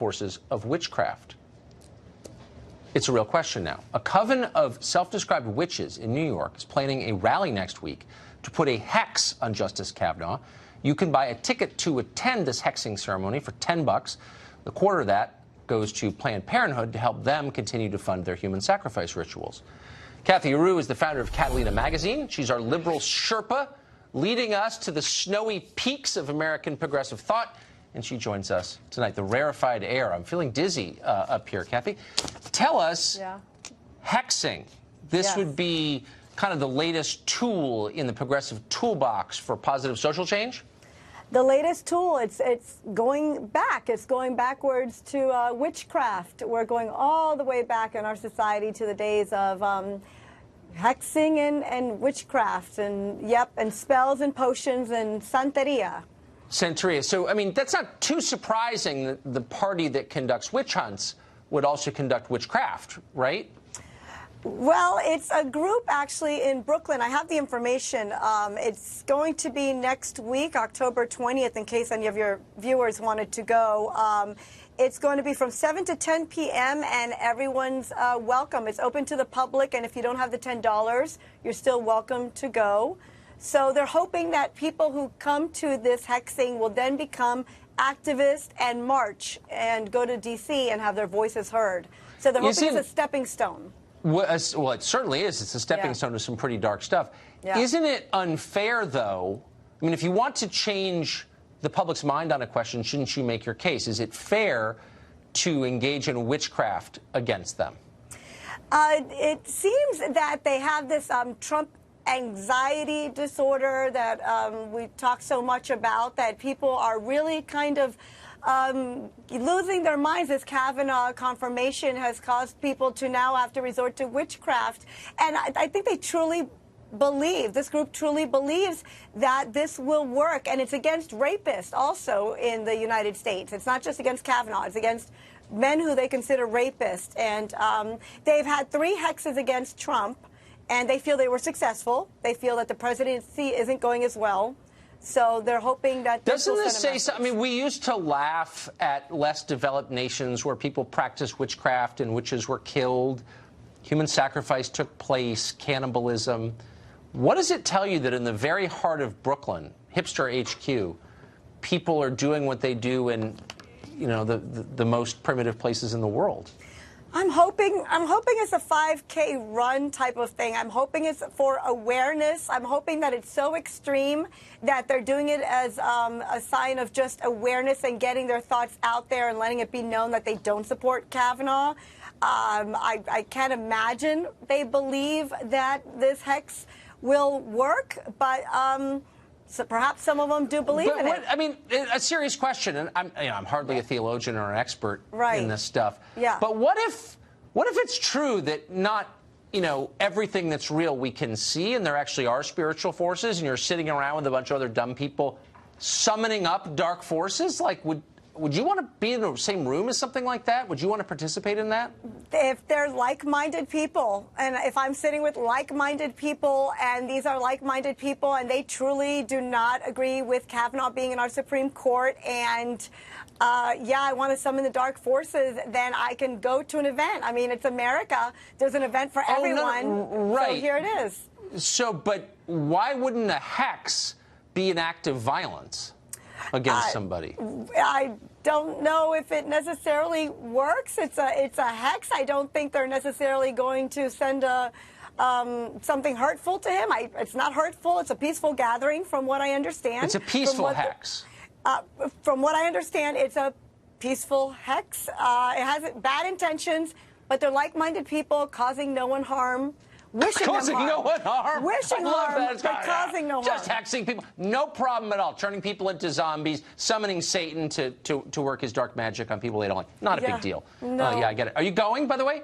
forces of witchcraft? It's a real question now. A coven of self-described witches in New York is planning a rally next week to put a hex on Justice Kavanaugh. You can buy a ticket to attend this hexing ceremony for $10. A quarter of that goes to Planned Parenthood to help them continue to fund their human sacrifice rituals. Kathy Areu is the founder of Catalina Magazine. She's our liberal Sherpa, leading us to the snowy peaks of American progressive thought. And she joins us tonight. The rarefied air. I'm feeling dizzy up here, Kathy. Tell us, hexing. This would be kind of the latest tool in the progressive toolbox for positive social change? The latest tool, it's going back. It's going backwards to witchcraft. We're going all the way back in our society to the days of hexing and witchcraft and spells and potions and santeria. Santeria. So, I mean, that's not too surprising that the party that conducts witch hunts would also conduct witchcraft, right? Well, it's a group actually in Brooklyn. I have the information. It's going to be next week, October 20th, in case any of your viewers wanted to go. It's going to be from 7 to 10 p.m. and everyone's welcome. It's open to the public, and if you don't have the $10, you're still welcome to go. So they're hoping that people who come to this hexing will then become activists and march and go to D.C. and have their voices heard. So they're hoping it's a stepping stone. Well, it certainly is. It's a stepping stone to some pretty dark stuff. Isn't it unfair, though? I mean, if you want to change the public's mind on a question, shouldn't you make your case? Is it fair to engage in witchcraft against them? It seems that they have this Trump anxiety disorder that we talk so much about, that people are really kind of losing their minds. This Kavanaugh confirmation has caused people to now have to resort to witchcraft. And I think they truly believe, this group truly believes that this will work. And it's against rapists also in the United States. It's not just against Kavanaugh. It's against men who they consider rapists. And they've had 3 hexes against Trump, and they feel they were successful. They feel that the presidency isn't going as well. So they're hoping that doesn't this say something? I mean, we used to laugh at less developed nations where people practiced witchcraft and witches were killed, human sacrifice took place, cannibalism. What does it tell you that in the very heart of Brooklyn, hipster HQ, people are doing what they do in, you know, the most primitive places in the world? I'm hoping it's a 5K run type of thing. I'm hoping it's for awareness. I'm hoping that it's so extreme that they're doing it as a sign of just awareness and getting their thoughts out there and letting it be known that they don't support Kavanaugh. I can't imagine they believe that this hex will work, but so perhaps some of them do believe in it. I mean, a serious question, and I'm hardly a theologian or an expert in this stuff. But what if it's true that not, everything that's real we can see, and there actually are spiritual forces, and you're sitting around with a bunch of other dumb people summoning up dark forces? Like, would you want to be in the same room as something like that? Would you want to participate in that? If they're like-minded people, and if I'm sitting with like-minded people, and these are like-minded people, and they truly do not agree with Kavanaugh being in our Supreme Court, and I want to summon the dark forces, then I can go to an event. I mean, it's America. There's an event for everyone. Right. So here it is. So, but why wouldn't a hex be an act of violence against somebody? I don't know if it necessarily works. It's a hex. I don't think they're necessarily going to send something hurtful to him. It's not hurtful. It's a peaceful gathering, from what I understand. It's a peaceful hex. From what I understand, it's a peaceful hex. It has bad intentions, but they're like-minded people causing no one harm. Causing no one harm. Wishing harm, but causing no harm. Just hexing people. No problem at all. Turning people into zombies, summoning Satan to work his dark magic on people they don't like. Not a big deal. No. I get it. Are you going, by the way?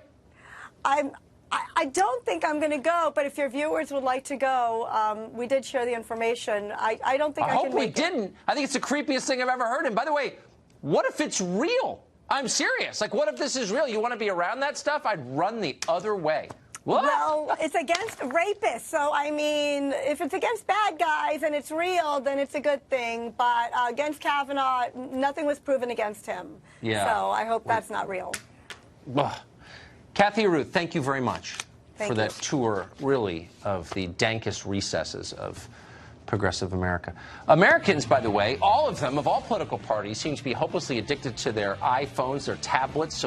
I don't think I'm going to go, but if your viewers would like to go, we did share the information. I don't think I can hope we didn't. I think it's the creepiest thing I've ever heard. And by the way, what if it's real? I'm serious. Like, what if this is real? You want to be around that stuff? I'd run the other way. What? Well, it's against rapists. So, I mean, if it's against bad guys and it's real, then it's a good thing. But against Kavanaugh, nothing was proven against him. Yeah. So I hope that's not real. Ugh. Kathy Arut, thank you very much Thank for you. that tour, really, of the dankest recesses of progressive America. Americans, by the way, all of them, of all political parties, seem to be hopelessly addicted to their iPhones, their tablets. So